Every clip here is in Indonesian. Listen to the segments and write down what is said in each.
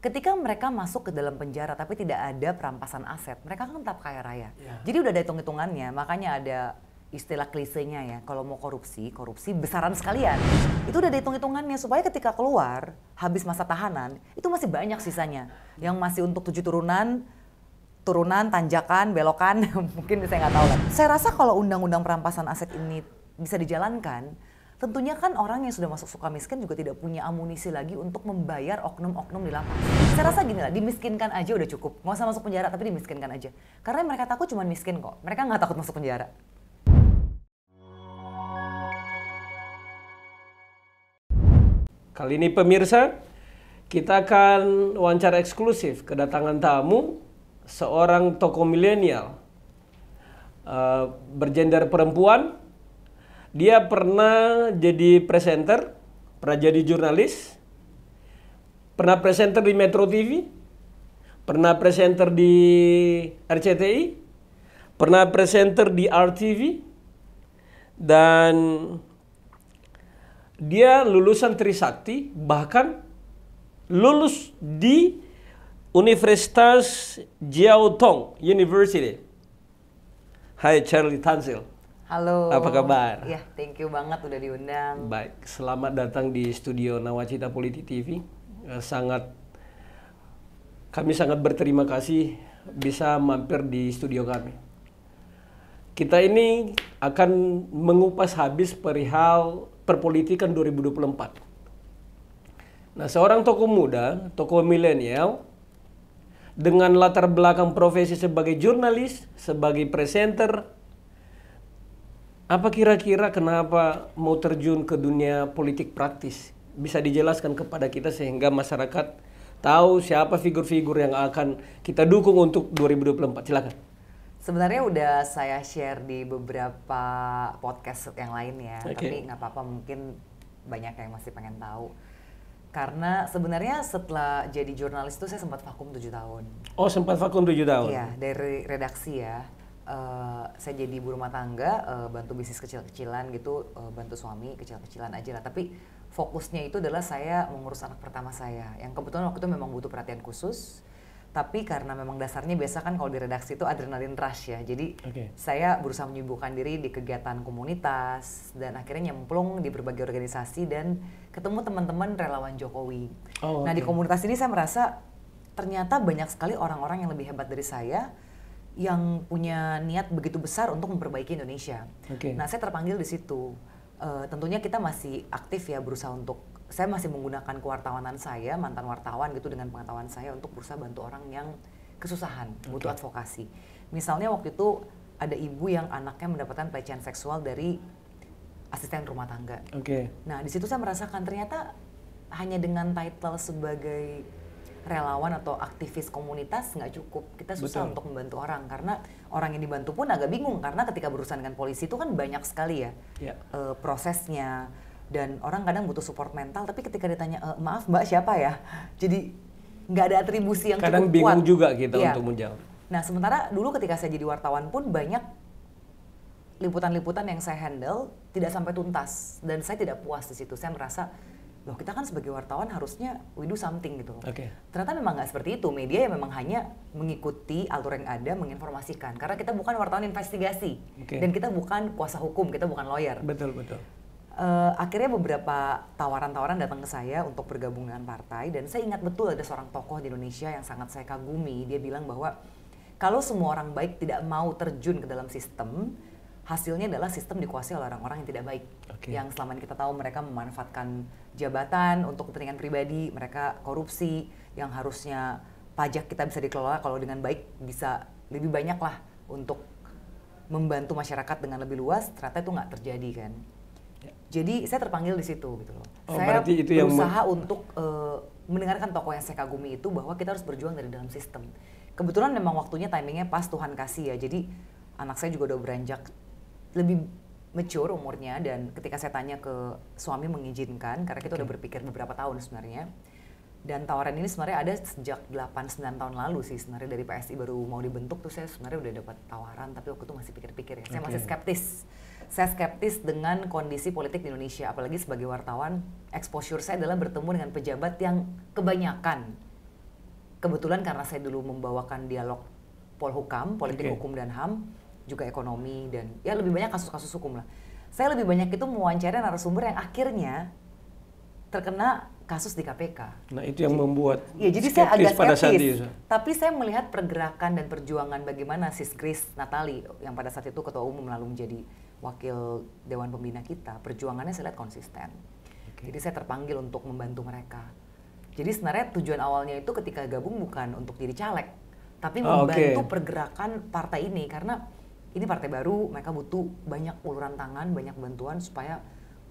ketika mereka masuk ke dalam penjara tapi tidak ada perampasan aset, mereka kan tetap kaya raya. Ya. Jadi udah ada hitung-hitungannya, makanya ada istilah klisenya ya, kalau mau korupsi besaran sekalian. Itu udah ada hitung-hitungannya supaya ketika keluar, habis masa tahanan, itu masih banyak sisanya. Yang masih untuk 7 turunan, tanjakan, belokan, mungkin saya nggak tahu lah. Saya rasa kalau undang-undang perampasan aset ini bisa dijalankan, tentunya kan orang yang sudah masuk suka miskin juga tidak punya amunisi lagi untuk membayar oknum-oknum di lapas. Saya rasa gini lah, dimiskinkan aja udah cukup. Nggak usah masuk penjara, tapi dimiskinkan aja. Karena mereka takut cuma miskin kok. Mereka nggak takut masuk penjara. Kali ini pemirsa, kita akan wawancara eksklusif kedatangan tamu seorang tokoh milenial bergender perempuan. Dia pernah jadi presenter, pernah jadi jurnalis, pernah presenter di Metro TV, pernah presenter di RCTI, pernah presenter di RTV, dan dia lulusan Trisakti, bahkan lulus di Universitas Jiao Tong University. Hai Charlie Tanzil. Halo. Apa kabar? Ya, thank you banget udah diundang. Baik, selamat datang di studio Nawacita Politik TV. Kami sangat berterima kasih bisa mampir di studio kami. Kita ini akan mengupas habis perihal perpolitikan 2024. Nah, seorang tokoh muda, tokoh milenial, dengan latar belakang profesi sebagai jurnalis, sebagai presenter, apa kira-kira kenapa mau terjun ke dunia politik praktis? Bisa dijelaskan kepada kita sehingga masyarakat tahu siapa figur-figur yang akan kita dukung untuk 2024. Silakan. Sebenarnya udah saya share di beberapa podcast yang lain ya, tapi nggak apa-apa, mungkin banyak yang masih pengen tahu. Karena sebenarnya setelah jadi jurnalis itu saya sempat vakum 7 tahun. Oh, sempat vakum 7 tahun? Iya, dari redaksi ya. Saya jadi ibu rumah tangga, bantu bisnis kecil-kecilan gitu, bantu suami kecil-kecilan aja lah. Tapi fokusnya itu adalah saya mengurus anak pertama saya, yang kebetulan waktu itu memang butuh perhatian khusus. Tapi karena memang dasarnya biasa kan kalau di redaksi itu adrenalin rush ya, jadi saya berusaha menyibukkan diri di kegiatan komunitas dan akhirnya nyemplung di berbagai organisasi dan ketemu teman-teman relawan Jokowi. Nah di komunitas ini saya merasa ternyata banyak sekali orang-orang yang lebih hebat dari saya yang punya niat begitu besar untuk memperbaiki Indonesia. Nah saya terpanggil di situ. Tentunya kita masih aktif ya berusaha untuk, saya masih menggunakan kewartawanan saya, mantan wartawan gitu dengan pengetahuan saya untuk berusaha bantu orang yang kesusahan, butuh advokasi. Misalnya waktu itu ada ibu yang anaknya mendapatkan pelecehan seksual dari asisten rumah tangga. Nah di situ saya merasakan ternyata hanya dengan title sebagai relawan atau aktivis komunitas nggak cukup. Kita susah untuk membantu orang karena orang yang dibantu pun agak bingung karena ketika berurusan dengan polisi itu kan banyak sekali ya prosesnya. Dan orang kadang butuh support mental, tapi ketika ditanya, maaf mbak siapa ya? Jadi nggak ada atribusi yang kadang cukup kuat. Kadang bingung juga kita untuk menjawab. Nah sementara dulu ketika saya jadi wartawan pun banyak liputan-liputan yang saya handle tidak sampai tuntas. Dan saya tidak puas di situ, saya merasa, loh kita kan sebagai wartawan harusnya we do something gitu. Ternyata memang nggak seperti itu, media yang memang hanya mengikuti alur yang ada, menginformasikan. Karena kita bukan wartawan investigasi, dan kita bukan kuasa hukum, kita bukan lawyer. Betul. Akhirnya beberapa tawaran-tawaran datang ke saya untuk bergabung dengan partai dan saya ingat betul ada seorang tokoh di Indonesia yang sangat saya kagumi. Dia bilang bahwa kalau semua orang baik tidak mau terjun ke dalam sistem, hasilnya adalah sistem dikuasai oleh orang-orang yang tidak baik. Yang selama ini kita tahu mereka memanfaatkan jabatan untuk kepentingan pribadi, mereka korupsi, yang harusnya pajak kita bisa dikelola kalau dengan baik bisa lebih banyak lah untuk membantu masyarakat dengan lebih luas, ternyata itu nggak terjadi kan. Jadi saya terpanggil di situ gitu loh. Saya itu berusaha untuk mendengarkan tokoh yang saya kagumi itu bahwa kita harus berjuang dari dalam sistem. Kebetulan memang waktunya timingnya pas, Tuhan kasih ya. Jadi anak saya juga udah beranjak lebih mature umurnya dan ketika saya tanya ke suami mengizinkan karena kita udah berpikir beberapa tahun sebenarnya. Dan tawaran ini sebenarnya ada sejak 8-9 tahun lalu sih sebenarnya dari PSI baru mau dibentuk tuh saya sebenarnya udah dapat tawaran tapi waktu itu masih pikir-pikir ya. Saya masih skeptis. Saya skeptis dengan kondisi politik di Indonesia, apalagi sebagai wartawan, exposure saya adalah bertemu dengan pejabat yang kebanyakan kebetulan karena saya dulu membawakan dialog Polhukam, politik Oke. hukum dan HAM, juga ekonomi dan ya lebih banyak kasus-kasus hukum lah. Saya lebih banyak itu mewawancarai narasumber yang akhirnya terkena kasus di KPK. Nah, itu yang membuat Ya, jadi saya agak pada saat skeptis. itu. Tapi saya melihat pergerakan dan perjuangan bagaimana Sis Grace Natali yang pada saat itu ketua umum lalu menjadi wakil dewan pembina kita, perjuangannya saya lihat konsisten. Jadi saya terpanggil untuk membantu mereka. Jadi sebenarnya tujuan awalnya itu ketika gabung bukan untuk jadi caleg, tapi membantu pergerakan partai ini karena ini partai baru, mereka butuh banyak uluran tangan, banyak bantuan supaya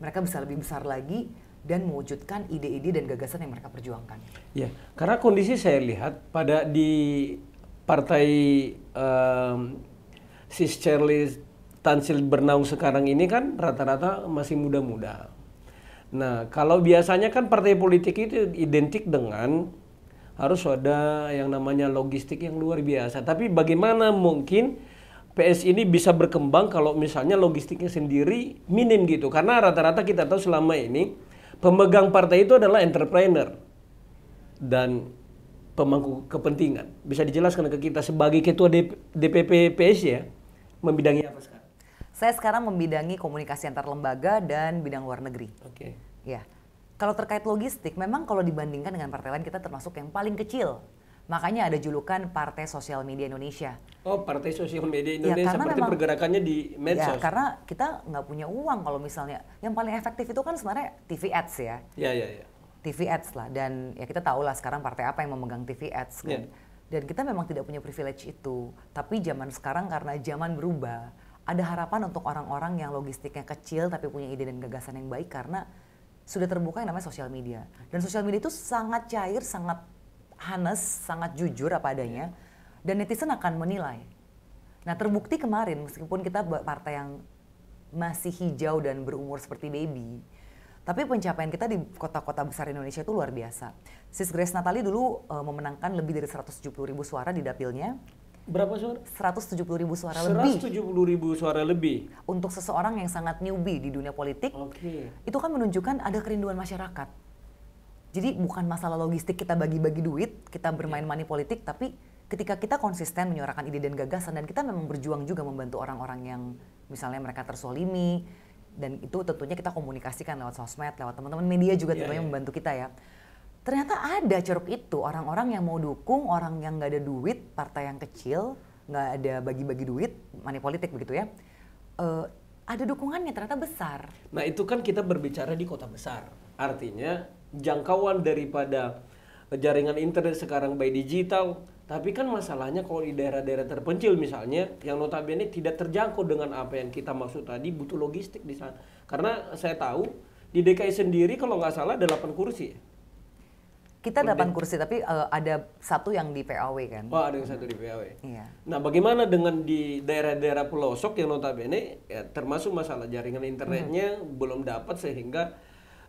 mereka bisa lebih besar lagi dan mewujudkan ide-ide dan gagasan yang mereka perjuangkan. Ya, karena kondisi saya lihat pada di partai Sis Charlie Tansil Bernaung sekarang ini kan rata-rata masih muda-muda. Nah, kalau biasanya kan partai politik itu identik dengan harus ada yang namanya logistik yang luar biasa. Tapi bagaimana mungkin PS ini bisa berkembang kalau misalnya logistiknya sendiri minim gitu? Karena rata-rata kita tahu selama ini pemegang partai itu adalah entrepreneur dan pemangku kepentingan. Bisa dijelaskan ke kita sebagai ketua DPP PS ya, membidangi apa sekarang? Saya sekarang membidangi komunikasi antar lembaga dan bidang luar negeri. Oke. Ya, kalau terkait logistik, memang kalau dibandingkan dengan partai lain kita termasuk yang paling kecil. Makanya ada julukan Partai Sosial Media Indonesia. Oh, Partai Sosial Media Indonesia, karena seperti memang- pergerakannya di medsos. Ya, karena kita nggak punya uang kalau misalnya. Yang paling efektif itu kan sebenarnya TV Ads ya. Ya. TV Ads lah. Dan ya kita tahu lah sekarang partai apa yang memegang TV Ads kan. Ya. Dan kita memang tidak punya privilege itu. Tapi zaman sekarang karena zaman berubah, ada harapan untuk orang-orang yang logistiknya kecil tapi punya ide dan gagasan yang baik karena sudah terbuka yang namanya sosial media. Dan sosial media itu sangat cair, sangat honest, sangat jujur apa adanya. Dan netizen akan menilai. Nah, terbukti kemarin meskipun kita partai yang masih hijau dan berumur seperti baby, tapi pencapaian kita di kota-kota besar Indonesia itu luar biasa. Sis Grace Natali dulu memenangkan lebih dari 170.000 suara di dapilnya. Berapa suara? 170.000 suara lebih. 170.000 suara lebih. Untuk seseorang yang sangat newbie di dunia politik, Oke. itu kan menunjukkan ada kerinduan masyarakat. Jadi bukan masalah logistik kita bagi-bagi duit, kita bermain money politik, tapi ketika kita konsisten menyuarakan ide dan gagasan, dan kita memang berjuang juga membantu orang-orang yang misalnya mereka tersolimi, dan itu tentunya kita komunikasikan lewat sosmed, lewat teman-teman media juga tentunya membantu kita ya. Ternyata ada ceruk itu, orang-orang yang mau dukung, orang yang nggak ada duit, partai yang kecil, nggak ada bagi-bagi duit, money politik begitu ya. Ada dukungannya ternyata besar. Nah, itu kan kita berbicara di kota besar. Artinya jangkauan daripada jaringan internet sekarang by digital, tapi kan masalahnya kalau di daerah-daerah terpencil misalnya yang notabene tidak terjangkau dengan apa yang kita maksud tadi, butuh logistik di sana. Karena saya tahu di DKI sendiri kalau nggak salah ada 8 kursi ya? Kita 8 kursi, tapi ada satu yang di PAW kan. Oh, ada yang satu di PAW. Iya. Nah, bagaimana dengan di daerah-daerah pelosok yang notabene ya, termasuk masalah jaringan internetnya belum dapat sehingga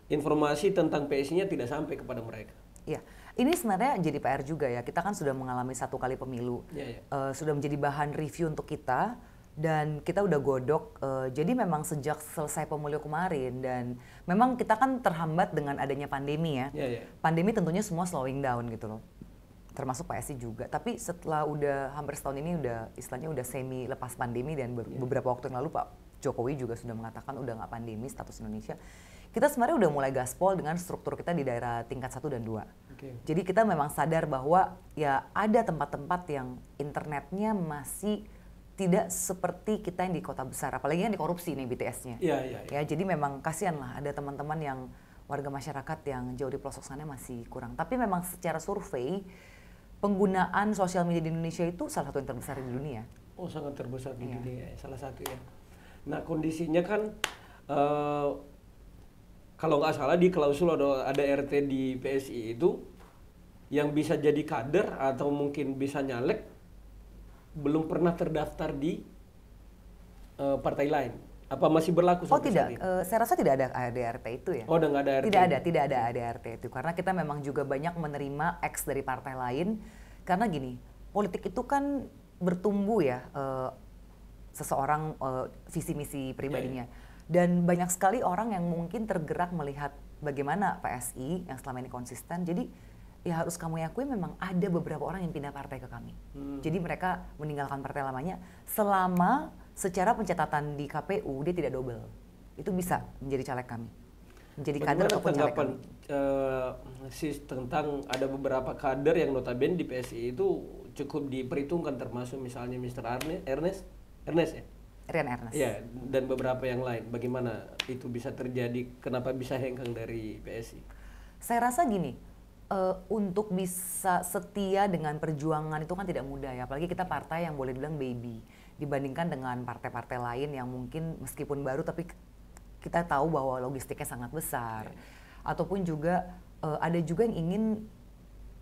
informasi tentang PS-nya tidak sampai kepada mereka. Iya, ini sebenarnya jadi PR juga ya. Kita kan sudah mengalami 1 kali pemilu, sudah menjadi bahan review untuk kita, dan kita udah godok. Jadi memang sejak selesai pemilu kemarin, dan memang kita kan terhambat dengan adanya pandemi ya. Pandemi tentunya semua slowing down gitu loh, termasuk PSI juga. Tapi setelah udah hampir setahun ini udah istilahnya udah semi lepas pandemi, dan beberapa waktu yang lalu Pak Jokowi juga sudah mengatakan udah nggak pandemi status Indonesia. Kita sebenarnya udah mulai gaspol dengan struktur kita di daerah tingkat 1 dan 2. Jadi kita memang sadar bahwa ya ada tempat-tempat yang internetnya masih tidak seperti kita yang di kota besar, apalagi yang dikorupsi nih BTS-nya. Ya, jadi memang kasihan lah ada teman-teman yang warga masyarakat yang jauh di pelosok sana masih kurang. Tapi memang secara survei penggunaan sosial media di Indonesia itu salah satu yang terbesar di dunia. Oh, sangat terbesar di dunia, salah satu ya. Nah, kondisinya kan kalau nggak salah di klausul ada RT di PSI itu yang bisa jadi kader atau mungkin bisa nyalek belum pernah terdaftar di partai lain. Apa masih berlaku? Oh tidak, saya rasa tidak ada ADRT itu ya. Oh, udah nggak ada RT? Tidak ada ADRT itu. Karena kita memang juga banyak menerima ex dari partai lain. Karena gini, politik itu kan bertumbuh ya, seseorang visi misi pribadinya. Dan banyak sekali orang yang mungkin tergerak melihat bagaimana PSI yang selama ini konsisten. Jadi ya harus kamu akui memang ada beberapa orang yang pindah partai ke kami. Jadi mereka meninggalkan partai lamanya selama secara pencatatan di KPU dia tidak double. Itu bisa menjadi caleg kami. Menjadi kader ataupun caleg kami. Tentang ada beberapa kader yang notabene di PSI itu cukup diperhitungkan, termasuk misalnya Mr. Ernest ya? Rian Ernest. Ya, dan beberapa yang lain. Bagaimana itu bisa terjadi? Kenapa bisa hengkang dari PSI? Saya rasa gini, untuk bisa setia dengan perjuangan itu kan tidak mudah ya. Apalagi kita partai yang boleh dibilang baby. Dibandingkan dengan partai-partai lain yang mungkin meskipun baru tapi kita tahu bahwa logistiknya sangat besar. Ataupun juga ada juga yang ingin,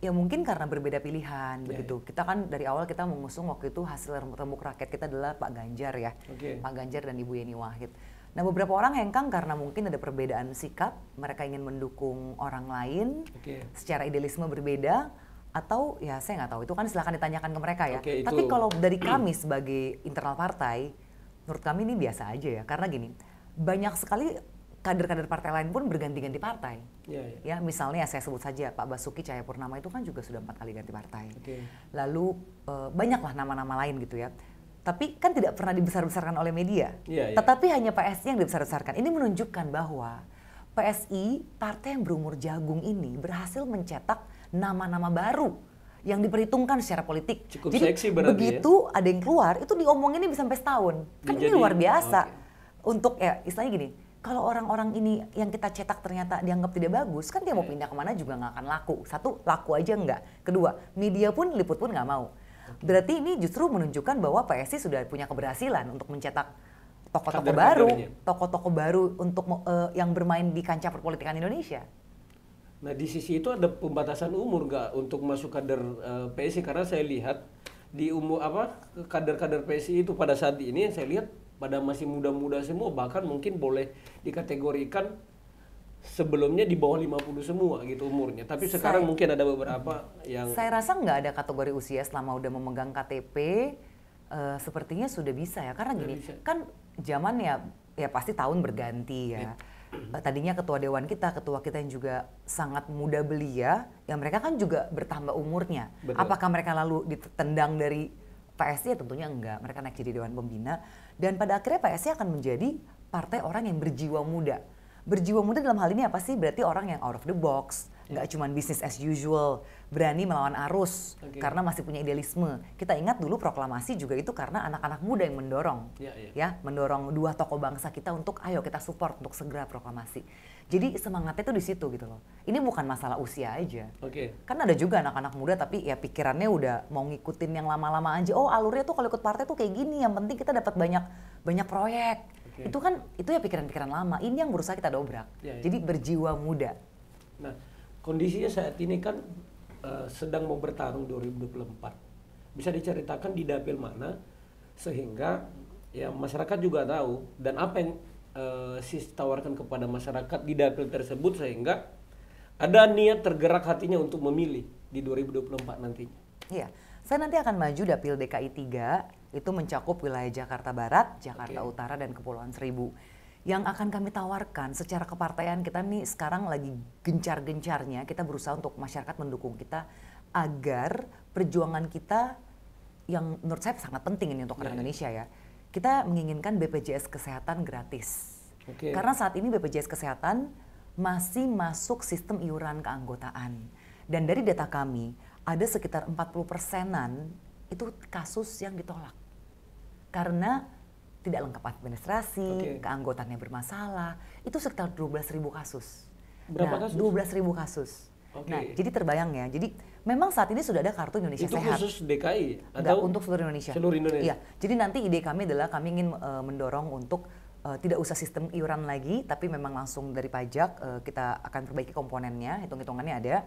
ya mungkin karena berbeda pilihan begitu. Kita kan dari awal kita mengusung waktu itu hasil remuk rakyat kita adalah Pak Ganjar ya. Pak Ganjar dan Ibu Yeni Wahid. Nah beberapa orang hengkang karena mungkin ada perbedaan sikap, mereka ingin mendukung orang lain secara idealisme berbeda, atau ya saya nggak tahu, itu kan silakan ditanyakan ke mereka ya. Tapi kalau dari kami sebagai internal partai, menurut kami ini biasa aja ya, karena gini, banyak sekali kader-kader partai lain pun berganti-ganti partai. Ya, misalnya saya sebut saja Pak Basuki Cahayapurnama itu kan juga sudah 4 kali ganti partai. Lalu banyaklah nama-nama lain gitu ya. Tapi kan tidak pernah dibesar-besarkan oleh media. Tetapi hanya PSI yang dibesar-besarkan. Ini menunjukkan bahwa PSI, partai yang berumur jagung ini berhasil mencetak nama-nama baru yang diperhitungkan secara politik. Cukup jadi seksi berarti begitu ada yang keluar, itu diomonginnya bisa sampai setahun. Kan ini luar biasa. Untuk ya istilahnya gini, kalau orang-orang ini yang kita cetak ternyata dianggap tidak bagus, kan dia mau pindah kemana juga nggak akan laku. Satu, laku aja nggak. Kedua, media pun, liput pun nggak mau. Berarti ini justru menunjukkan bahwa PSI sudah punya keberhasilan untuk mencetak tokoh-tokoh baru untuk yang bermain di kancah perpolitikan Indonesia. Nah di sisi itu ada pembatasan umur nggak untuk masuk kader PSI? Karena saya lihat di kader-kader PSI itu pada saat ini saya lihat pada masih muda-muda semua, bahkan mungkin boleh dikategorikan sebelumnya di bawah 50 semua gitu umurnya. Tapi sekarang mungkin ada beberapa yang... Saya rasa nggak ada kategori usia selama udah memegang KTP, sepertinya sudah bisa ya. Karena gini, kan zaman ya pasti tahun berganti ya. Tadinya ketua dewan kita, ketua kita yang juga sangat muda belia, ya mereka kan juga bertambah umurnya. Betul. Apakah mereka lalu ditendang dari PSI? Ya tentunya enggak. Mereka naik jadi dewan pembina. Dan pada akhirnya PSI akan menjadi partai orang yang berjiwa muda. Berjiwa muda dalam hal ini apa sih? Berarti orang yang out of the box, nggak cuma business as usual, berani melawan arus karena masih punya idealisme. Kita ingat dulu proklamasi juga itu karena anak-anak muda yang mendorong, ya mendorong dua tokoh bangsa kita untuk ayo kita support untuk segera proklamasi. Jadi semangatnya itu di situ gitu loh. Ini bukan masalah usia aja. Kan ada juga anak-anak muda tapi ya pikirannya udah mau ngikutin yang lama-lama aja. Oh alurnya tuh kalau ikut partai tuh kayak gini. Yang penting kita dapat banyak proyek. Itu ya pikiran-pikiran lama. Ini yang berusaha kita dobrak. Jadi berjiwa muda. Nah, kondisinya saat ini kan sedang mau bertarung 2024. Bisa diceritakan di dapil mana sehingga ya masyarakat juga tahu dan apa yang tawarkan kepada masyarakat di dapil tersebut sehingga ada niat tergerak hatinya untuk memilih di 2024 nantinya. Iya. Saya nanti akan maju dapil DKI 3, itu mencakup wilayah Jakarta Barat, Jakarta Utara, dan Kepulauan Seribu. Yang akan kami tawarkan secara kepartaian kita nih sekarang lagi gencar-gencarnya, kita berusaha untuk masyarakat mendukung kita agar perjuangan kita yang menurut saya sangat penting ini untuk orang Indonesia ya. Kita menginginkan BPJS Kesehatan gratis. Karena saat ini BPJS Kesehatan masih masuk sistem iuran keanggotaan. Dan dari data kami, ada sekitar 40%-an itu kasus yang ditolak. Karena tidak lengkap administrasi, keanggotaannya bermasalah. Itu sekitar 12.000 kasus. Berapa kasus? 12.000 kasus. Nah, jadi terbayang ya. Jadi memang saat ini sudah ada Kartu Indonesia Sehat. Itu khusus DKI? Enggak, untuk seluruh Indonesia. Seluruh Indonesia? Iya. Jadi nanti ide kami adalah kami ingin mendorong untuk tidak usah sistem iuran lagi, tapi memang langsung dari pajak kita akan perbaiki komponennya, hitung-hitungannya ada.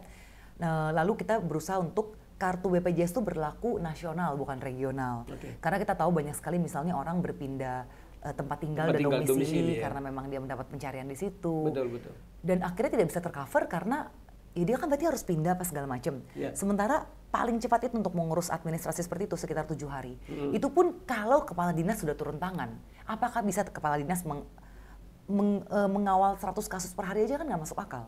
Lalu kita berusaha untuk kartu BPJS itu berlaku nasional bukan regional. Karena kita tahu banyak sekali misalnya orang berpindah tempat tinggal dan domisili karena memang dia mendapat pencarian di situ. Betul. Dan akhirnya tidak bisa tercover karena ya dia kan berarti harus pindah apa segala macam. Sementara paling cepat itu untuk mengurus administrasi seperti itu sekitar 7 hari. Itu pun kalau kepala dinas sudah turun tangan. Apakah bisa kepala dinas mengawal 100 kasus per hari aja kan nggak masuk akal.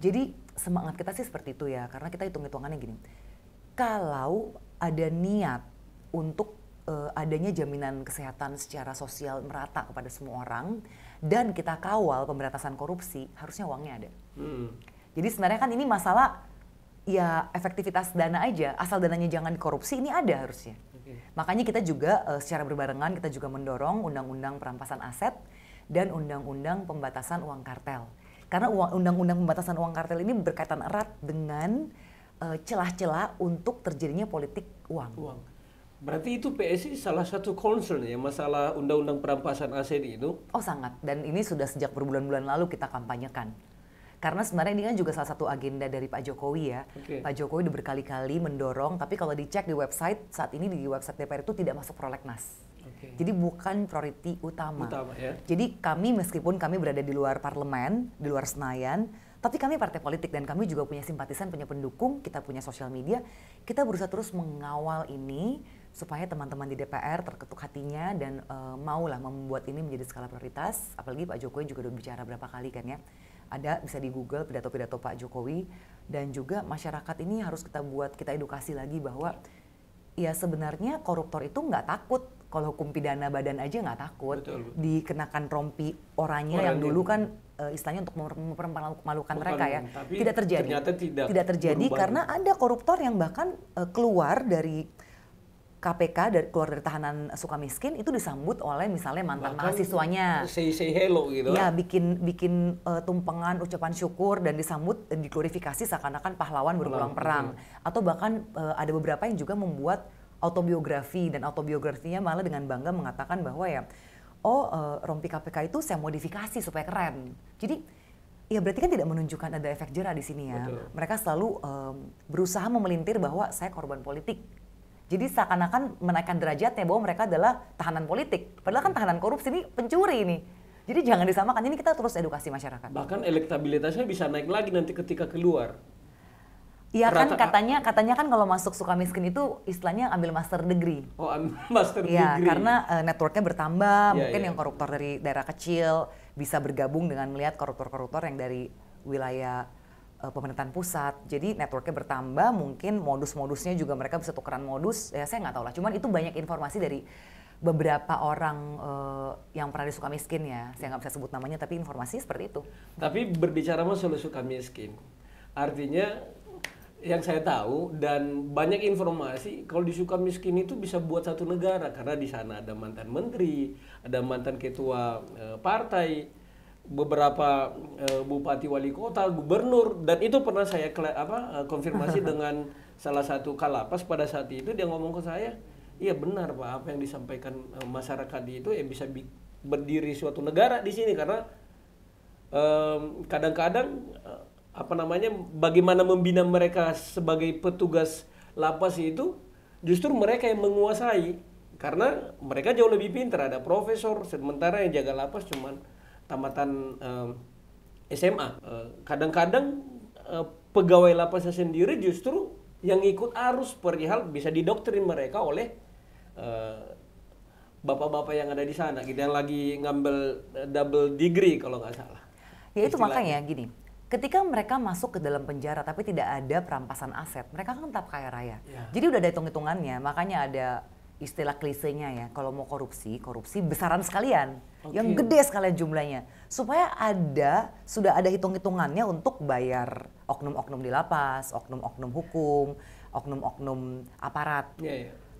Jadi semangat kita sih seperti itu ya, karena kita hitung-hitungannya gini. Kalau ada niat untuk adanya jaminan kesehatan secara sosial merata kepada semua orang dan kita kawal pemberantasan korupsi, harusnya uangnya ada. Jadi sebenarnya kan ini masalah ya efektivitas dana aja, asal dananya jangan dikorupsi, ini ada harusnya. Makanya kita juga secara berbarengan kita juga mendorong undang-undang perampasan aset dan undang-undang pembatasan uang kartel. Karena undang-undang pembatasan uang kartel ini berkaitan erat dengan celah-celah untuk terjadinya politik uang. Berarti itu PSI salah satu concern ya masalah undang-undang perampasan aset itu? Oh sangat, dan ini sudah sejak berbulan-bulan lalu kita kampanyekan. Karena sebenarnya ini kan juga salah satu agenda dari Pak Jokowi ya. Pak Jokowi udah berkali-kali mendorong, tapi kalau dicek di website, saat ini di website DPR itu tidak masuk prolegnas. Jadi bukan priority utama. Ya. Jadi kami meskipun kami berada di luar parlemen, di luar Senayan, tapi kami partai politik dan kami juga punya simpatisan, punya pendukung, kita punya sosial media. Kita berusaha terus mengawal ini supaya teman-teman di DPR terketuk hatinya dan maulah membuat ini menjadi skala prioritas. Apalagi Pak Jokowi juga udah bicara berapa kali kan ya. Ada bisa di Google pidato-pidato Pak Jokowi, dan juga masyarakat ini harus kita edukasi lagi bahwa ya sebenarnya koruptor itu nggak takut. Kalau hukum pidana badan aja nggak takut. Betul. Dikenakan rompi orangnya yang dulu kan istilahnya untuk mempermalukan mereka ya. Tidak terjadi. Ternyata tidak terjadi karena ada koruptor yang bahkan keluar dari KPK, keluar dari tahanan Sukamiskin itu disambut oleh misalnya mantan mahasiswanya. Say hello gitu. Ya, bikin tumpengan ucapan syukur dan disambut dan diglorifikasi seakan-akan pahlawan berpulang perang. Atau bahkan ada beberapa yang juga membuat autobiografi, dan autobiografinya malah dengan bangga mengatakan bahwa ya rompi KPK itu saya modifikasi supaya keren. Jadi ya berarti kan tidak menunjukkan ada efek jera di sini ya. Betul. Mereka selalu berusaha memelintir bahwa saya korban politik. Jadi seakan-akan menaikkan derajatnya bahwa mereka adalah tahanan politik. Padahal kan tahanan korupsi ini pencuri ini. Jadi jangan disamakan, ini kita terus edukasi masyarakat. Bahkan elektabilitasnya bisa naik lagi nanti ketika keluar. Iya kan katanya kan kalau masuk Sukamiskin itu istilahnya ambil master degree. Oh, ambil master degree. Ya, karena networknya bertambah, mungkin yang koruptor dari daerah kecil bisa bergabung dengan melihat koruptor-koruptor yang dari wilayah pemerintahan pusat. Jadi networknya bertambah, mungkin modus-modusnya juga mereka bisa tukeran modus. Ya saya nggak tahu lah. Cuman itu banyak informasi dari beberapa orang yang pernah di Sukamiskin ya. Saya nggak bisa sebut namanya, tapi informasinya seperti itu. Tapi berbicara masalah Sukamiskin, artinya yang saya tahu dan banyak informasi kalau di Sukamiskin itu bisa buat satu negara karena di sana ada mantan menteri, ada mantan ketua partai, beberapa bupati wali kota, gubernur, dan itu pernah saya konfirmasi dengan salah satu kalapas pada saat itu. Dia ngomong ke saya, iya benar Pak, apa yang disampaikan masyarakat itu ya bisa berdiri suatu negara di sini karena kadang-kadang bagaimana membina mereka sebagai petugas lapas itu justru mereka yang menguasai karena mereka jauh lebih pintar, ada profesor, sementara yang jaga lapas cuman tamatan SMA. Kadang-kadang pegawai lapasnya sendiri justru yang ikut arus perihal bisa didoktrin mereka oleh bapak-bapak yang ada di sana, gitu, yang lagi ngambil double degree kalau nggak salah. Ya itu makanya gini, ketika mereka masuk ke dalam penjara tapi tidak ada perampasan aset, mereka kan tetap kaya raya. Ya. Jadi udah ada hitung-hitungannya, makanya ada istilah klisenya ya, kalau mau korupsi besaran sekalian, yang gede sekalian jumlahnya, supaya sudah ada hitung-hitungannya untuk bayar oknum-oknum di lapas, oknum-oknum hukum, oknum-oknum aparat.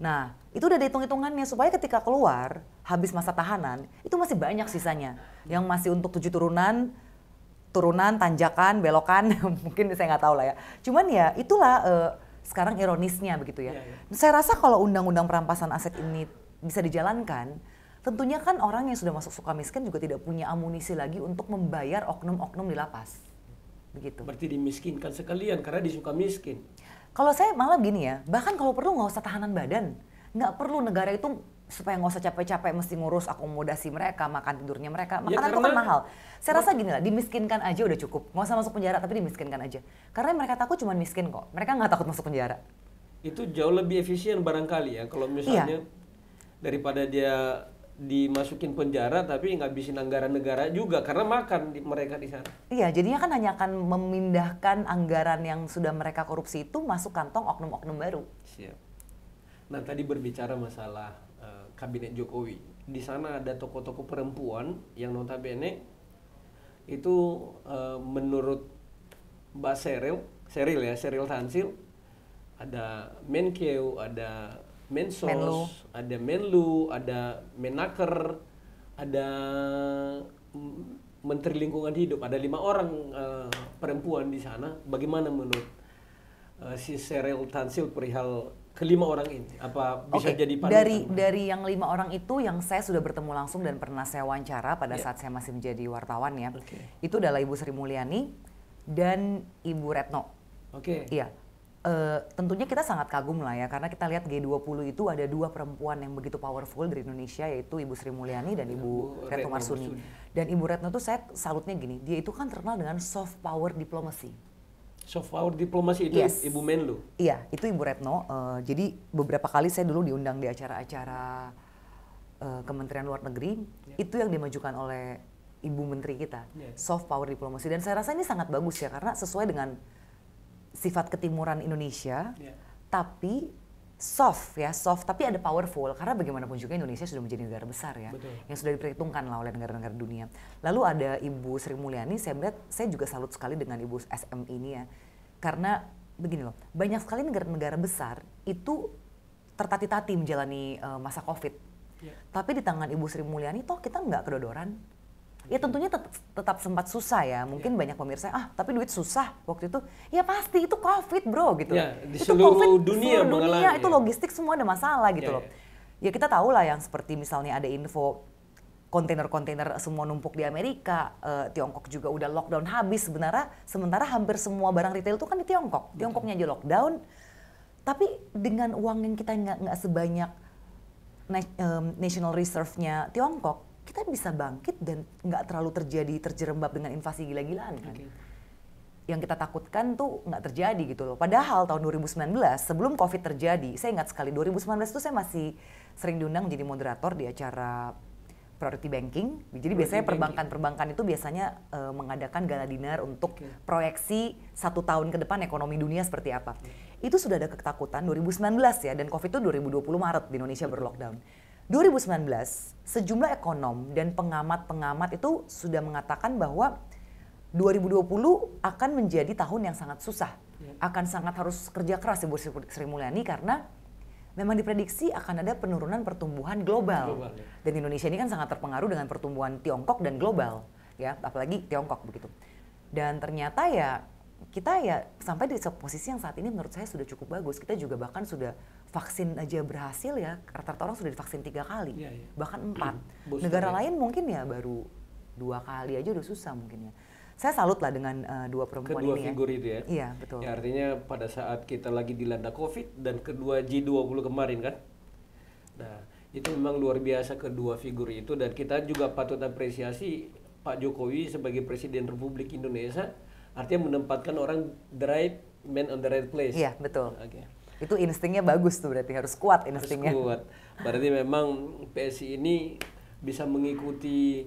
Nah, itu udah ada hitung-hitungannya supaya ketika keluar habis masa tahanan itu masih banyak sisanya, yang masih untuk 7 turunan, tanjakan, belokan, mungkin saya nggak tahu lah ya. Cuman ya itulah sekarang ironisnya begitu ya. Saya rasa kalau undang-undang perampasan aset ini bisa dijalankan, tentunya kan orang yang sudah masuk Sukamiskin juga tidak punya amunisi lagi untuk membayar oknum-oknum di lapas. Begitu. Berarti dimiskinkan sekalian karena di Sukamiskin. Kalau saya malah gini ya, bahkan kalau perlu nggak usah tahanan badan. Nggak perlu negara itu supaya nggak usah capek-capek mesti ngurus akomodasi mereka, makan tidurnya mereka. Makanan itu kan mahal. Saya rasa gini lah, dimiskinkan aja udah cukup. Nggak usah masuk penjara, tapi dimiskinkan aja. Karena mereka takut cuma miskin kok. Mereka nggak takut masuk penjara. Itu jauh lebih efisien barangkali ya. Kalau misalnya daripada dia dimasukin penjara tapi ngabisin anggaran negara juga karena makan mereka di sana. Iya, jadinya kan hanya akan memindahkan anggaran yang sudah mereka korupsi itu masuk kantong oknum-oknum baru. Siap. Nah, tadi berbicara masalah kabinet Jokowi. Di sana ada tokoh-tokoh perempuan yang notabene itu menurut Mbak Sheryl Tanzil, ada Menkeu, ada Mensos, ada Menlu, ada Menaker, ada Menteri Lingkungan Hidup, ada 5 orang perempuan di sana. Bagaimana menurut si Sheryl Tanzil perihal kelima orang ini? Apa bisa jadi panutan? Dari yang 5 orang itu yang saya sudah bertemu langsung dan pernah saya wawancara pada saat saya masih menjadi wartawan ya. Itu adalah Ibu Sri Mulyani dan Ibu Retno. Iya. Tentunya kita sangat kagum lah ya, karena kita lihat G20 itu ada 2 perempuan yang begitu powerful dari Indonesia, yaitu Ibu Sri Mulyani dan Ibu Retno Marsudi. Dan Ibu Retno tuh saya salutnya gini, dia itu kan terkenal dengan soft power diplomacy. Soft power diplomasi itu Ibu Menlu? Iya, itu Ibu Retno. Jadi beberapa kali saya dulu diundang di acara-acara Kementerian Luar Negeri, itu yang dimajukan oleh Ibu Menteri kita, soft power diplomasi. Dan saya rasa ini sangat bagus ya, karena sesuai dengan sifat ketimuran Indonesia, tapi soft tapi ada powerful, karena bagaimanapun juga Indonesia sudah menjadi negara besar ya. Betul. Yang sudah diperhitungkan lah oleh negara-negara dunia. Lalu ada Ibu Sri Mulyani, saya juga salut sekali dengan Ibu SM ini ya, karena begini loh, banyak sekali negara-negara besar itu tertati-tati menjalani masa COVID, tapi di tangan Ibu Sri Mulyani toh kita nggak kedodoran. Ya tentunya tetap sempat susah ya. Mungkin banyak pemirsa, tapi duit susah waktu itu. Ya pasti itu COVID bro gitu. Di itu seluruh COVID, dunia mengalami. Itu logistik semua ada masalah gitu loh. Ya kita tahu lah yang seperti misalnya ada info kontainer-kontainer semua numpuk di Amerika. Tiongkok juga udah lockdown habis sebenarnya. Sementara hampir semua barang retail itu kan di Tiongkok. Tiongkoknya aja lockdown. Tapi dengan uang yang kita nggak sebanyak national reserve-nya Tiongkok, kita bisa bangkit dan nggak terlalu terjerembab dengan invasi gila-gilaan kan. Yang kita takutkan tuh nggak terjadi gitu loh. Padahal tahun 2019 sebelum COVID terjadi, saya ingat sekali 2019 itu saya masih sering diundang jadi moderator di acara Priority Banking. Jadi biasanya perbankan-perbankan itu biasanya mengadakan gala dinner untuk proyeksi 1 tahun ke depan ekonomi dunia seperti apa. Itu sudah ada ketakutan 2019 ya, dan COVID itu 2020 Maret di Indonesia berlockdown. 2019, sejumlah ekonom dan pengamat-pengamat itu sudah mengatakan bahwa 2020 akan menjadi tahun yang sangat susah. Akan sangat harus kerja keras Ibu Sri Mulyani karena memang diprediksi akan ada penurunan pertumbuhan global. Dan Indonesia ini kan sangat terpengaruh dengan pertumbuhan Tiongkok dan global, ya, apalagi Tiongkok begitu. Dan ternyata ya kita ya sampai di posisi yang saat ini menurut saya sudah cukup bagus. Kita juga bahkan sudah vaksin aja berhasil ya, rata-rata orang sudah divaksin 3 kali, bahkan 4. Negara lain mungkin ya baru 2 kali aja udah susah mungkin ya. Saya salut lah dengan 2 perempuan kedua ini figur itu ya. Iya, betul. Ya, artinya pada saat kita lagi dilanda COVID dan kedua G20 kemarin kan. Nah, itu memang luar biasa kedua figur itu, dan kita juga patut apresiasi Pak Jokowi sebagai Presiden Republik Indonesia, artinya menempatkan orang the right man on the right place. Iya, betul. Itu instingnya bagus tuh, berarti harus kuat instingnya. Harus kuat. Berarti memang PSI ini bisa mengikuti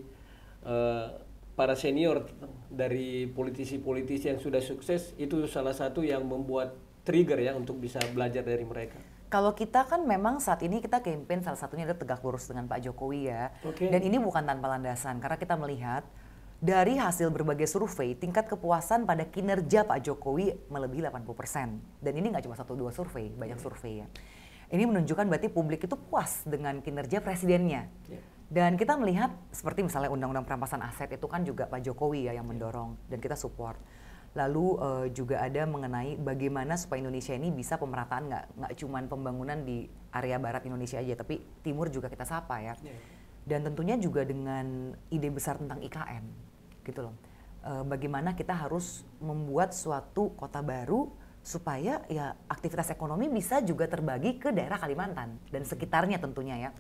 para senior dari politisi-politisi yang sudah sukses. Itu salah satu yang membuat trigger ya untuk bisa belajar dari mereka. Kalau kita kan memang saat ini kita campaign salah satunya adalah tegak lurus dengan Pak Jokowi ya. Dan ini bukan tanpa landasan, karena kita melihat dari hasil berbagai survei, tingkat kepuasan pada kinerja Pak Jokowi melebihi 80%. Dan ini nggak cuma 1-2 survei, banyak survei ya. Ini menunjukkan berarti publik itu puas dengan kinerja presidennya. Dan kita melihat seperti misalnya undang-undang perampasan aset itu kan juga Pak Jokowi ya yang mendorong, dan kita support. Lalu juga ada mengenai bagaimana supaya Indonesia ini bisa pemerataan, nggak cuma pembangunan di area barat Indonesia aja, tapi timur juga kita sapa ya. Dan tentunya juga dengan ide besar tentang IKN. Gitu loh. Bagaimana kita harus membuat suatu kota baru supaya ya aktivitas ekonomi bisa juga terbagi ke daerah Kalimantan dan sekitarnya tentunya ya.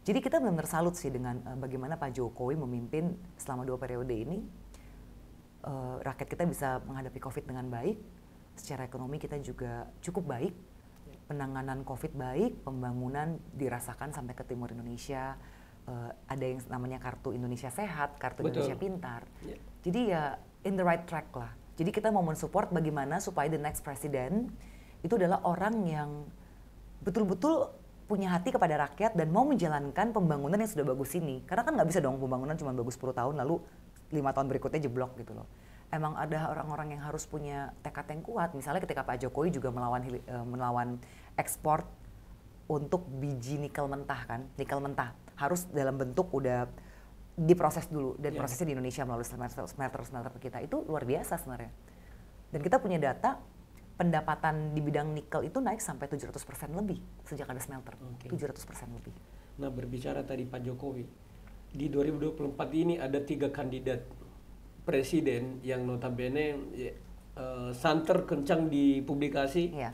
Jadi kita benar-benar salut sih dengan bagaimana Pak Jokowi memimpin selama 2 periode ini. Rakyat kita bisa menghadapi COVID dengan baik, secara ekonomi kita juga cukup baik, penanganan COVID baik, pembangunan dirasakan sampai ke timur Indonesia, ada yang namanya kartu Indonesia Sehat, kartu Betul. Indonesia Pintar. Ya. Jadi ya in the right track lah. Jadi kita mau mensupport bagaimana supaya the next president itu adalah orang yang betul-betul punya hati kepada rakyat dan mau menjalankan pembangunan yang sudah bagus ini. Karena kan nggak bisa dong pembangunan cuma bagus 10 tahun lalu 5 tahun berikutnya jeblok gitu loh. Emang ada orang-orang yang harus punya tekad yang kuat. Misalnya ketika Pak Jokowi juga melawan ekspor untuk biji nikel mentah kan, nikel mentah harus dalam bentuk udah diproses dulu dan prosesnya di Indonesia melalui smelter kita itu luar biasa sebenarnya. Dan kita punya data pendapatan di bidang nikel itu naik sampai 700% lebih sejak ada smelter. 700% lebih. Nah, berbicara tadi Pak Jokowi, di 2024 ini ada 3 kandidat presiden yang notabene santer kencang di publikasi. Iya.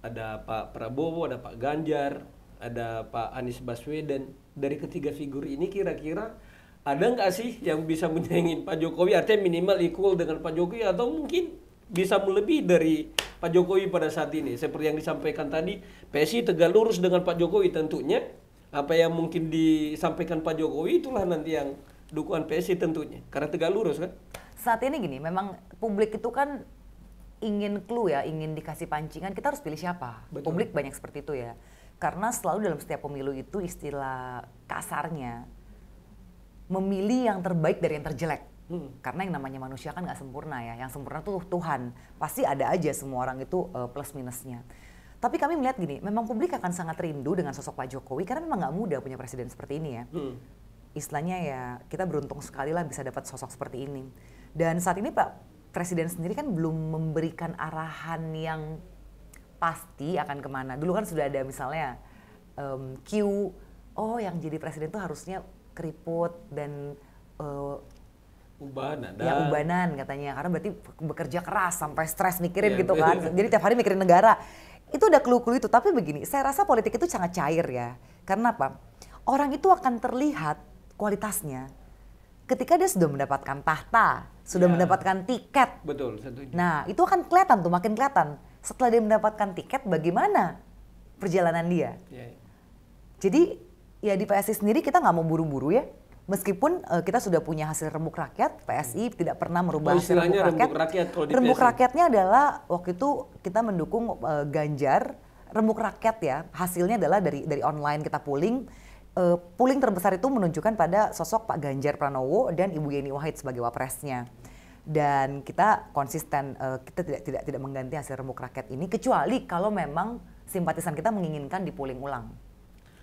Ada Pak Prabowo, ada Pak Ganjar, ada Pak Anies Baswedan. Dari ketiga figur ini kira-kira ada nggak sih yang bisa menyaingi Pak Jokowi? Artinya minimal equal dengan Pak Jokowi atau mungkin bisa melebihi dari Pak Jokowi pada saat ini? Seperti yang disampaikan tadi, PSI tegak lurus dengan Pak Jokowi tentunya. Apa yang mungkin disampaikan Pak Jokowi itulah nanti yang dukungan PSI tentunya. Karena tegak lurus kan? Saat ini gini, memang publik itu kan ingin clue ya, ingin dikasih pancingan, kita harus pilih siapa. Betul. Publik banyak seperti itu ya. Karena selalu dalam setiap pemilu itu istilah kasarnya, memilih yang terbaik dari yang terjelek. Karena yang namanya manusia kan nggak sempurna ya, yang sempurna tuh Tuhan. Pasti ada aja semua orang itu plus minusnya. Tapi kami melihat gini, memang publik akan sangat rindu dengan sosok Pak Jokowi karena memang nggak mudah punya presiden seperti ini ya. Istilahnya ya kita beruntung sekali lah bisa dapat sosok seperti ini. Dan saat ini Pak Presiden sendiri kan belum memberikan arahan yang pasti akan kemana. Dulu kan sudah ada misalnya yang jadi presiden tuh harusnya keriput dan ubanan katanya. Karena berarti bekerja keras sampai stres mikirin gitu kan. Jadi tiap hari mikirin negara. Itu udah clue-clue itu. Tapi begini, saya rasa politik itu sangat cair ya. Karena apa? Orang itu akan terlihat kualitasnya ketika dia sudah mendapatkan tahta, sudah mendapatkan tiket. Betul, setuju. Nah, itu akan kelihatan tuh, makin kelihatan. Setelah dia mendapatkan tiket, bagaimana perjalanan dia? Jadi, ya di PSI sendiri kita nggak mau buru-buru ya. Meskipun kita sudah punya hasil rembuk rakyat, PSI tidak pernah merubah hasil rembuk rakyat. Rembuk rakyatnya adalah waktu itu kita mendukung Ganjar. Rembuk rakyat ya, hasilnya adalah dari online kita polling. Polling terbesar itu menunjukkan pada sosok Pak Ganjar Pranowo dan Ibu Yeni Wahid sebagai wapresnya. Dan kita konsisten, kita tidak mengganti hasil rembuk rakyat ini kecuali kalau memang simpatisan kita menginginkan di polling ulang.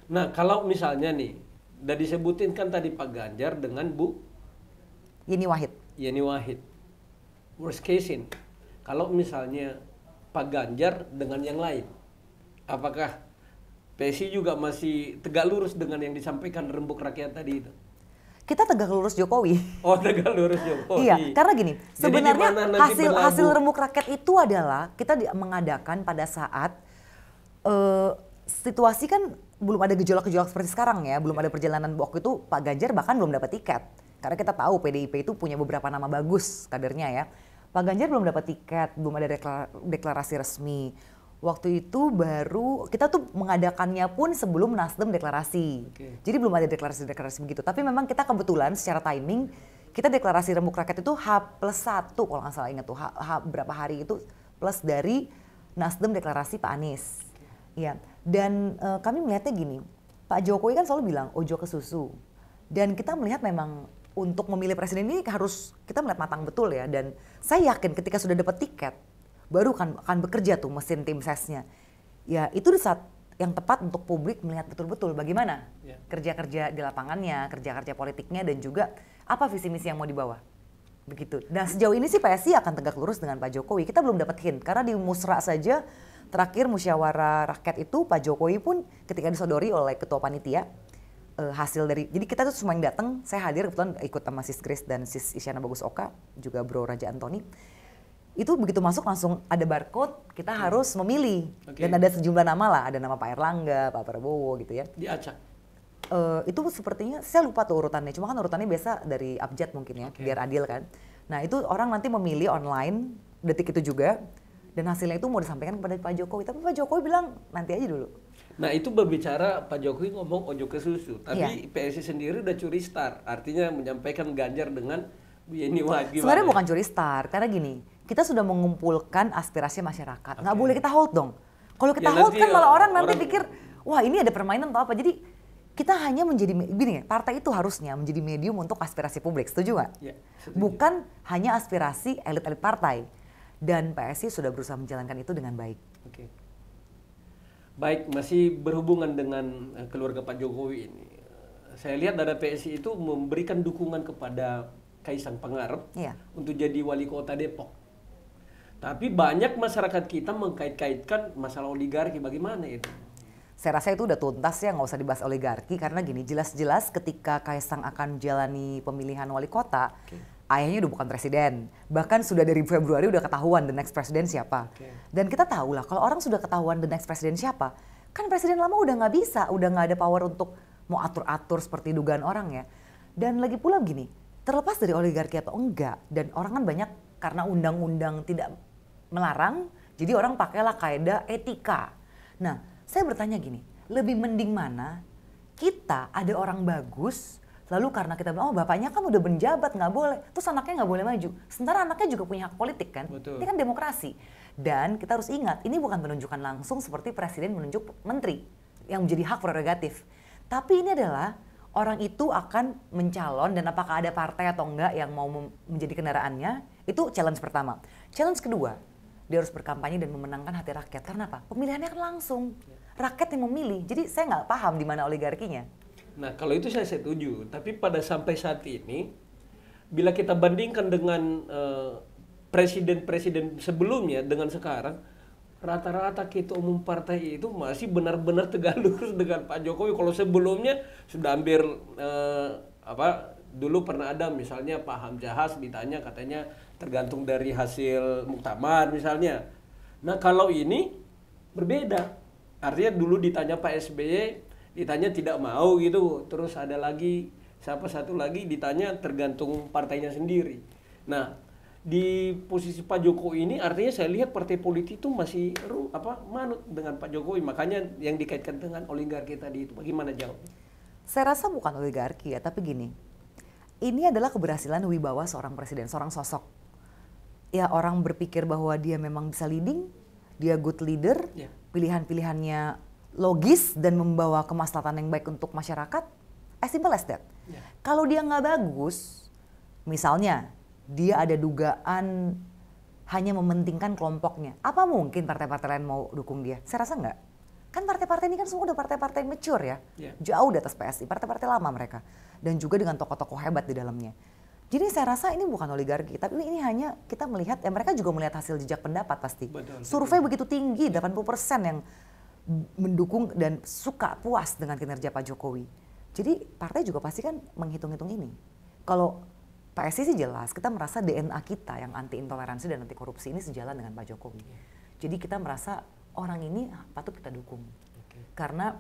Nah, kalau misalnya nih, udah disebutin kan tadi Pak Ganjar dengan Bu Yeni Wahid. Yeni Wahid. Worst case in, kalau misalnya Pak Ganjar dengan yang lain, apakah PSI juga masih tegak lurus dengan yang disampaikan rembuk rakyat tadi itu? Kita tegak lurus Jokowi. Oh, tegak lurus Jokowi. Iya, karena gini, sebenarnya hasil rembuk rakyat itu adalah kita mengadakan pada saat situasi kan belum ada gejolak-gejolak seperti sekarang ya, belum ada perjalanan waktu itu Pak Ganjar bahkan belum dapat tiket. Karena kita tahu PDIP itu punya beberapa nama bagus kadernya ya. Pak Ganjar belum dapat tiket, belum ada deklarasi resmi. Waktu itu baru kita tuh mengadakannya pun sebelum Nasdem deklarasi. Jadi belum ada deklarasi begitu. Tapi memang kita kebetulan secara timing kita deklarasi rembuk rakyat itu H+1 kalau nggak salah ingat tuh berapa hari itu plus dari Nasdem deklarasi Pak Anies. Ya. Dan kami melihatnya gini, Pak Jokowi kan selalu bilang ojo ke susu. Dan kita melihat memang untuk memilih presiden ini harus kita melihat matang betul ya. Dan saya yakin ketika sudah dapat tiket baru akan bekerja tuh mesin tim sesnya. Ya itu di saat yang tepat untuk publik melihat betul-betul bagaimana kerja-kerja di lapangannya, kerja-kerja politiknya dan juga apa visi misi yang mau dibawa. Begitu. Nah sejauh ini sih PSI akan tegak lurus dengan Pak Jokowi. Kita belum dapat hint karena di Musra saja terakhir musyawarah rakyat itu Pak Jokowi pun ketika disodori oleh ketua panitia hasil dari, jadi kita tuh semua yang datang, saya hadir kebetulan ikut sama Sis Grace dan Sis Isyana Bagus Oka, juga Bro Raja Antoni. Itu begitu masuk langsung ada barcode, kita harus memilih. Dan ada sejumlah nama lah, ada nama Pak Erlangga, Pak Prabowo gitu ya. Diacak? Itu sepertinya, saya lupa tuh urutannya, cuma kan urutannya biasa dari abjad mungkin ya, biar adil kan. Nah itu orang nanti memilih online, detik itu juga, Dan hasilnya itu mau disampaikan kepada Pak Jokowi, tapi Pak Jokowi bilang nanti aja dulu. Nah itu berbicara Pak Jokowi ngomong ojo ke susu, tapi PSI sendiri udah curi start, artinya menyampaikan Ganjar dengan Yeni Wahid. Sebenarnya bukan curi start, karena gini, kita sudah mengumpulkan aspirasi masyarakat, nggak boleh kita hold dong. Kalau kita hold kan malah orang nanti pikir, wah ini ada permainan atau apa, jadi kita hanya menjadi, gini ya, partai itu harusnya menjadi medium untuk aspirasi publik, setuju nggak? Ya, setuju. Bukan hanya aspirasi elit-elit partai. Dan PSI sudah berusaha menjalankan itu dengan baik. Oke. Baik, masih berhubungan dengan keluarga Pak Jokowi ini. Saya lihat dari PSI itu memberikan dukungan kepada Kaisang Pangarep untuk jadi wali kota Depok. Tapi banyak masyarakat kita mengkait-kaitkan masalah oligarki, bagaimana itu? Saya rasa itu udah tuntas ya, nggak usah dibahas oligarki, karena gini, jelas-jelas ketika Kaisang akan menjalani pemilihan wali kota, ayahnya udah bukan presiden. Bahkan sudah dari Februari udah ketahuan the next presiden siapa. Dan kita tahu lah, kalau orang sudah ketahuan the next presiden siapa, kan presiden lama udah nggak bisa, udah nggak ada power untuk mau atur-atur seperti dugaan orang ya. Dan lagi pula gini, terlepas dari oligarki atau enggak, dan orang kan banyak karena undang-undang tidak melarang, jadi orang pakailah kaidah etika. Nah, saya bertanya gini, lebih mending mana kita ada orang bagus, lalu karena kita bilang, oh bapaknya kan udah menjabat, nggak boleh. Terus anaknya nggak boleh maju. Sementara anaknya juga punya hak politik kan. Betul. Ini kan demokrasi. Dan kita harus ingat, ini bukan penunjukan langsung seperti presiden menunjuk menteri yang menjadi hak prerogatif. Tapi ini adalah orang itu akan mencalon dan apakah ada partai atau enggak yang mau menjadi kendaraannya. Itu challenge pertama. Challenge kedua, dia harus berkampanye dan memenangkan hati rakyat. Karena apa? Pemilihannya kan langsung. Rakyat yang memilih. Jadi saya nggak paham di mana oligarkinya. Nah kalau itu saya setuju, tapi pada sampai saat ini, bila kita bandingkan dengan presiden-presiden sebelumnya dengan sekarang, rata-rata ketua umum partai itu masih benar-benar tegak lurus dengan Pak Jokowi. Kalau sebelumnya sudah hampir dulu pernah ada misalnya Pak Hamzahas ditanya katanya tergantung dari hasil muktamar misalnya. Nah kalau ini berbeda, artinya dulu ditanya Pak SBY ditanya tidak mau gitu, terus ada lagi satu lagi ditanya tergantung partainya sendiri. Nah di posisi Pak Jokowi ini artinya saya lihat partai politik itu masih manut dengan Pak Jokowi, makanya yang dikaitkan dengan oligarki tadi itu bagaimana jawab? Saya rasa bukan oligarki ya, tapi gini, ini adalah keberhasilan wibawa seorang presiden, seorang sosok. Ya orang berpikir bahwa dia memang bisa leading, dia good leader, pilihan-pilihannya logis dan membawa kemaslahatan yang baik untuk masyarakat, as simple as that. Kalau dia nggak bagus, misalnya dia ada dugaan hanya mementingkan kelompoknya, apa mungkin partai-partai lain mau dukung dia? Saya rasa nggak. Kan partai-partai ini kan semua udah partai-partai mature ya, jauh di atas PSI, partai-partai lama mereka. Dan juga dengan tokoh-tokoh hebat di dalamnya. Jadi saya rasa ini bukan oligarki, tapi ini hanya kita melihat, ya mereka juga melihat hasil jejak pendapat pasti. Betul, survei begitu tinggi, 80% yang mendukung dan suka puas dengan kinerja Pak Jokowi. Jadi partai juga pasti kan menghitung-hitung ini. Kalau PSI sih jelas, kita merasa DNA kita yang anti intoleransi dan anti korupsi ini sejalan dengan Pak Jokowi. Jadi kita merasa orang ini patut kita dukung. Karena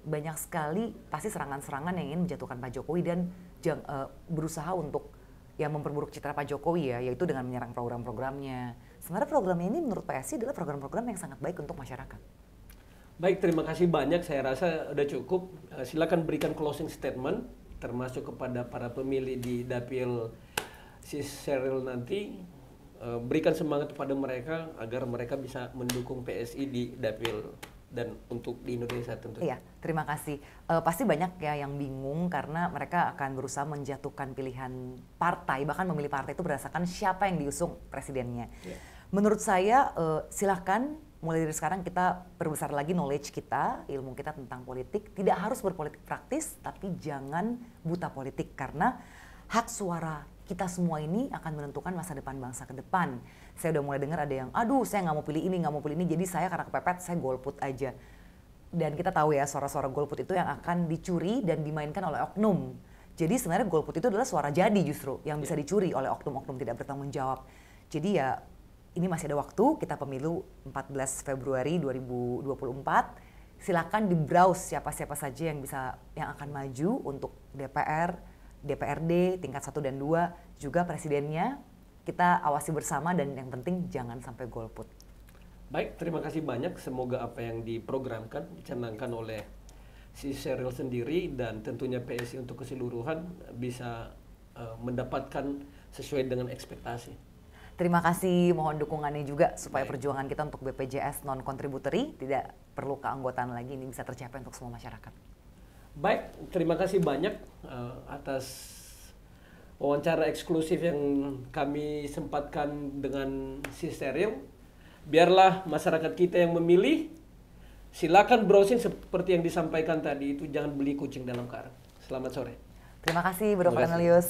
banyak sekali pasti serangan-serangan yang ingin menjatuhkan Pak Jokowi dan berusaha untuk yang memperburuk citra Pak Jokowi ya, yaitu dengan menyerang program-programnya. Sebenarnya programnya ini menurut PSI adalah program-program yang sangat baik untuk masyarakat. Baik, terima kasih banyak. Saya rasa udah cukup. Silakan berikan closing statement, termasuk kepada para pemilih di Dapil Sis Sheryl nanti. Berikan semangat kepada mereka agar mereka bisa mendukung PSI di Dapil dan untuk di Indonesia tentu. Iya, terima kasih. Pasti banyak ya yang bingung karena mereka akan berusaha menjatuhkan pilihan partai, bahkan memilih partai itu berdasarkan siapa yang diusung presidennya. Menurut saya silakan mulai dari sekarang kita perbesar lagi knowledge kita, ilmu kita tentang politik. Tidak harus berpolitik praktis, tapi jangan buta politik karena hak suara kita semua ini akan menentukan masa depan bangsa ke depan. Saya udah mulai dengar ada yang, aduh saya nggak mau pilih ini, nggak mau pilih ini, jadi saya karena kepepet saya golput aja. Dan kita tahu ya suara-suara golput itu yang akan dicuri dan dimainkan oleh oknum. Jadi sebenarnya golput itu adalah suara jadi justru yang bisa dicuri oleh oknum-oknum tidak bertanggung jawab. Jadi ya ini masih ada waktu, kita pemilu 14 Februari 2024. Silakan di-browse siapa-siapa saja yang akan maju untuk DPR, DPRD tingkat 1 dan 2, juga presidennya. Kita awasi bersama dan yang penting jangan sampai golput. Baik, terima kasih banyak. Semoga apa yang diprogramkan, dicanangkan oleh si Sheryl sendiri dan tentunya PSI untuk keseluruhan bisa mendapatkan sesuai dengan ekspektasi. Terima kasih, mohon dukungannya juga supaya Baik. perjuangan kita untuk BPJS non-contributory tidak perlu keanggotaan lagi, ini bisa tercapai untuk semua masyarakat. Baik, terima kasih banyak atas wawancara eksklusif yang kami sempatkan dengan si Sheryl. Biarlah masyarakat kita yang memilih. Silakan browsing seperti yang disampaikan tadi itu, jangan beli kucing dalam karung. Selamat sore. Terima kasih, Bro Terima kasih. Cornelius.